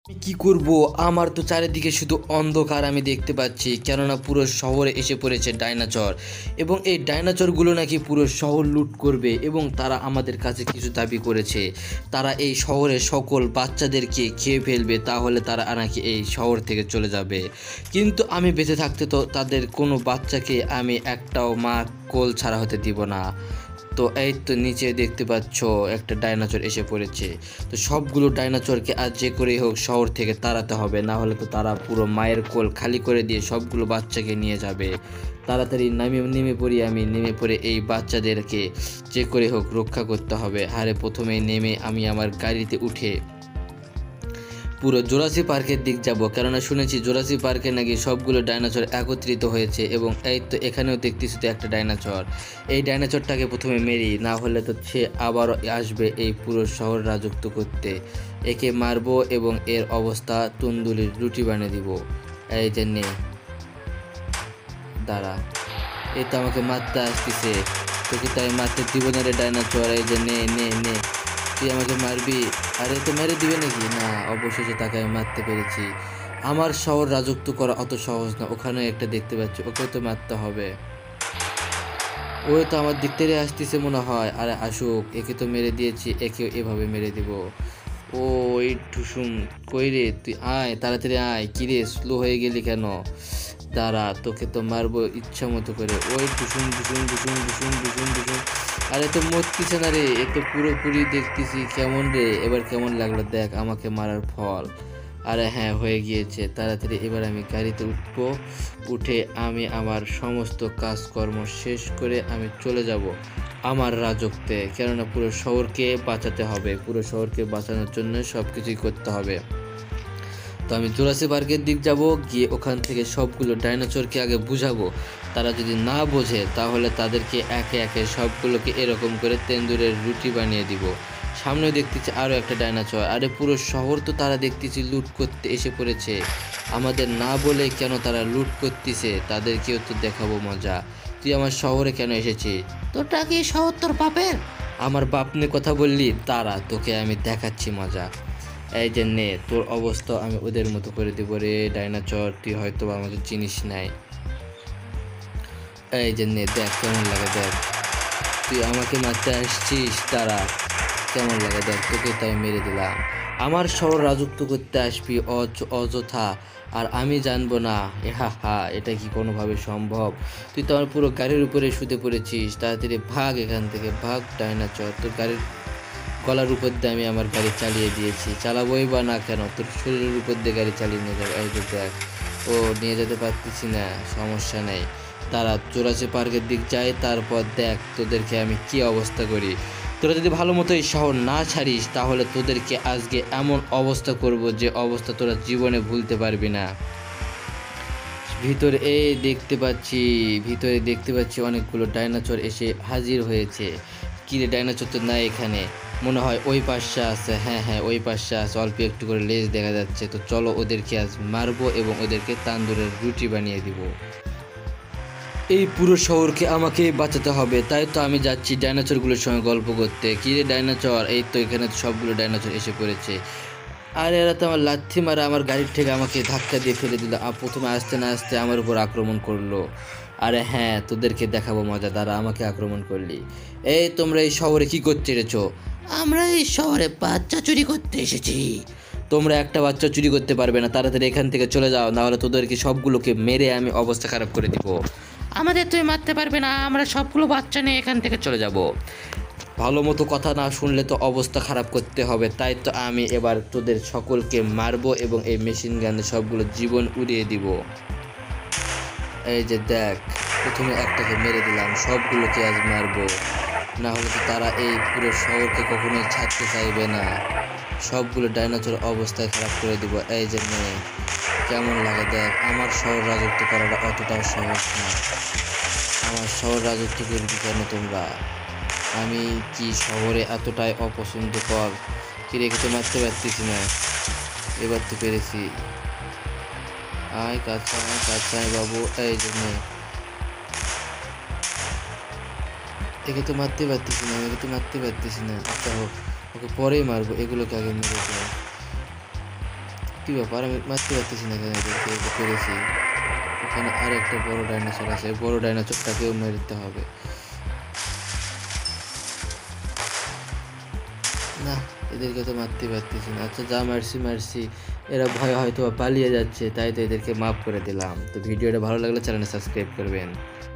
আমি কি করব? আমার তো চারিদিকে শুধু অন্ধকার আমি দেখতে পাচ্ছি, কেননা পুরো শহরে এসে পড়েছে ডাইনোসর এবং এই ডাইনোসরগুলো নাকি পুরো শহর লুট করবে এবং তারা আমাদের কাছে কিছু দাবি করেছে। তারা এই শহরের সকল বাচ্চাদেরকে খেয়ে ফেলবে, তাহলে তারা নাকি এই শহর থেকে চলে যাবে। কিন্তু আমি বেঁচে থাকতে তো তাদের কোনো বাচ্চাকে আমি একটাও মা কোল ছাড়া হতে দিব না। তো এই তো নিচে দেখতে পাচ্ছ একটা ডাইনোসর এসে পড়েছে। তো সবগুলো ডাইনোসরকে আজ যে করেই হোক শহর থেকে তাড়াতে হবে, না হলে তো তারা পুরো মায়ের কোল খালি করে দিয়ে সবগুলো বাচ্চাকে নিয়ে যাবে। তাড়াতাড়ি নেমে পড়ি, আমি নেমে পড়ে এই বাচ্চাদেরকে যে করে হোক রক্ষা করতে হবে। আরে প্রথমে নেমে আমি আমার গাড়িতে উঠে পুরো জোরাসি পার্কের দিক যাব, কেননা শুনেছি জোরাসি পার্কে নাকি সবগুলো ডাইনোসর একত্রিত হয়েছে। এবং এই তো এখানেও দেখতেছি তো একটা ডাইনোসর। এই ডাইনোসরটাকে প্রথমে মেরি, না হলে তো সে আবারও আসবে এই পুরো শহর রাজত্ব করতে। একে মারবো এবং এর অবস্থা তন্দুরির রুটি বানিয়ে দিব। এই যে নে, দাঁড়া, এই তো আমাকে মারতে আসতেছে। তোকে তাই মারতে দিব না রে ডাইনোসর। এই যে নে নে নে, তুই আমাকে মারবি? আরে তো মেরে দিবে নাকি? না, অবশেষে তাকে আমি মারতে পেরেছি। আমার শহর রাজত্ব করা অত সহজ না। ওখানে একটা দেখতে পাচ্ছি, ওকেও তো মারতে হবে। ওই তো আমার দিক থেকে আসতেছে মনে হয়। আরে আসুক, একে তো মেরে দিয়েছি, একেও এভাবে মেরে দিব। ও এই ঠুসুম, কই রে তুই? আয় তাড়াতাড়ি আয়। কিরে স্লো হয়ে গেলি কেন? দাঁড়া, তোকে তো মারবো ইচ্ছা মতো করে। ওই ঢুসুম ঢুসুম ঢুসুম ঢুসুম ঢুসুম ঢুসুম। আরে তো মরতিছে না রে, এ তো পুরোপুরি দেখতেছি। কেমন রে, এবার কেমন লাগলো দেখ আমাকে মারার ফল? আরে হ্যাঁ, হয়ে গিয়েছে। তাড়াতাড়ি এবার আমি গাড়িতে উঠবো। উঠে আমি আমার সমস্ত কাজকর্ম শেষ করে আমি চলে যাব আমার রাজত্বে, কেননা পুরো শহরকে বাঁচাতে হবে। পুরো শহরকে বাঁচানোর জন্য সব কিছুই করতে হবে। তো আমি জুরাসি পার্কের দিক যাব, গিয়ে ওখান থেকে সবগুলো ডাইনোসরকে আগে বুঝাবো। তারা যদি না বোঝে তাহলে তাদেরকে একে একে সবগুলোকে এরকম করে তেন্দুরের রুটি বানিয়ে দিব। সামনে দেখতেছি আরও একটা ডাইনোসর। আরে পুরো শহর তো তারা দেখতেছি লুট করতে এসে পড়েছে। আমাদের না বলে কেন তারা লুট করতেছে, তাদেরকেও তো দেখাবো মজা। তুই আমার শহরে কেন এসেছিস? তোরটা কি শহর তোর বাপের? আমার বাপ নিয়ে কথা বললি? তারা তোকে আমি দেখাচ্ছি মজা। এই যে নে, তোর অবস্থা আমি ওদের মতো করে দেবো রে ডাইনোসর। তুই হয়তো আমাকে চিনিস নাই। এই যে নে, দেখ কেমন লাগে দেখ। তুই আমাকে মারতে আসছিস, তারা কেমন লাগে দেখ। তোকে তাই মেরে দিলাম। আমার শহর রাজত্ব করতে আসবি অযথা, আর আমি জানবো না? হা হা, এটা কি কোনোভাবে সম্ভব? তুই তো আমার পুরো গাড়ির উপরে শুতে পড়েছিস। তাড়াতাড়ি ভাগ এখান থেকে, ভাগ ডাইনোসর। তোর গাড়ির গলার উপর দিয়ে আমি আমার গাড়ি চালিয়ে দিয়েছি। চালাবোই বা না কেন, তোর শরীরের উপর দিয়ে গাড়ি চালিয়ে নিয়ে যাবে। এই যে দেখ, ও নিয়ে যেতে পারতেছি না, সমস্যা নেই। তারা চোরাশি পার্কের দিক যায়, তারপর দেখ তোদেরকে আমি কি অবস্থা করি। তোরা যদি ভালো মতো এই শহর না ছাড়িস তাহলে তোদেরকে আজকে এমন অবস্থা করব যে অবস্থা তোরা জীবনে ভুলতে পারবি না। ভিতরে দেখতে পাচ্ছি অনেকগুলো ডাইনোসর এসে হাজির হয়েছে। কিরে, ডাইনোসর তো নাই এখানে, মনে হয় ওই পাশে আছে। হ্যাঁ হ্যাঁ, ওই পাশে আছে, অল্প একটু করে লেজ দেখা যাচ্ছে। তো চলো ওদেরকে আজ মারবো এবং ওদেরকে তান্দুরের রুটি বানিয়ে দিব। এই পুরো শহরকে আমাকে বাঁচাতে হবে, তাই তো আমি যাচ্ছি ডাইনোসরগুলোর সঙ্গে গল্প করতে। কিরে ডাইনোসর, এই তো এখানে তো সবগুলো ডাইনোসর এসে পড়েছে। আর এরা তো আমার লাথি মারা আমার গাড়ির থেকে আমাকে ধাক্কা দিয়ে ফেলে দিল। প্রথমে আসতে না আসতে আমার উপর আক্রমণ করলো। আরে হ্যাঁ, তোদেরকে দেখাবো মজা, দ্বারা আমাকে আক্রমণ করলি। এই তোমরা এই শহরে কি করতে এসেছো? আমরা এই শহরে বাচ্চা চুরি করতে এসেছি। তোমরা একটা বাচ্চা চুরি করতে পারবে না, তাড়াতাড়ি এখান থেকে চলে যাও, নাহলে তোদেরকে সবগুলোকে মেরে আমি অবস্থা খারাপ করে দিব। আমাদের তুই মারতে পারবে না, আমরা সবগুলো বাচ্চা নিয়ে এখান থেকে চলে যাব। ভালো মতো কথা না শুনলে তো অবস্থা খারাপ করতে হবে, তাই তো আমি এবার তোদের সকলকে মারবো এবং এই মেশিন গানে সবগুলো জীবন উড়িয়ে দিব। এই যে দেখ, প্রথমে একটাকে মেরে দিলাম, সবগুলোকে আজ মারবো, না হলে তো তারা এই পুরো শহরকে কখনোই ছাড়তে চাইবে না। সবগুলো ডাইনোসর অবস্থায় খারাপ করে দিব। এই যে মেয়ে, কেমন লাগে দেখ। আমার শহর রাজত্ব করাটা অতটাও সহজ না। আমার শহর রাজত্ব করবি কেন তোমরা? আমি কি শহরে এতটাই অপছন্দকর? কি রেখে তো মারতে পারতেছি না। এবার তো পেরেছি। আয় কাছে আয়, কাছে আয় বাবু। এই জন্য একে তো মারতে পারতেছি না, একে তো মারতে পারতেছি না। আচ্ছা হোক, ওকে পরেই মারবো, এগুলোকে আগে মেরে দেবো। কি ব্যাপার, আমি মারতে পারতেছি না কেন এদেরকে? এই তো পেরেছি। এখানে আর একটা বড় ডাইনোসর আছে, বড় ডাইনোসরটাকেও মারতে হবে। না, এদেরকে তো মারতে পারতেছি না। আচ্ছা, যা মারছি মারছি, এরা ভয়ে হয়তো বা পালিয়ে যাচ্ছে, তাই তো এদেরকে মাফ করে দিলাম। তো ভিডিওটা ভালো লাগলে চ্যানেলটা সাবস্ক্রাইব করবেন।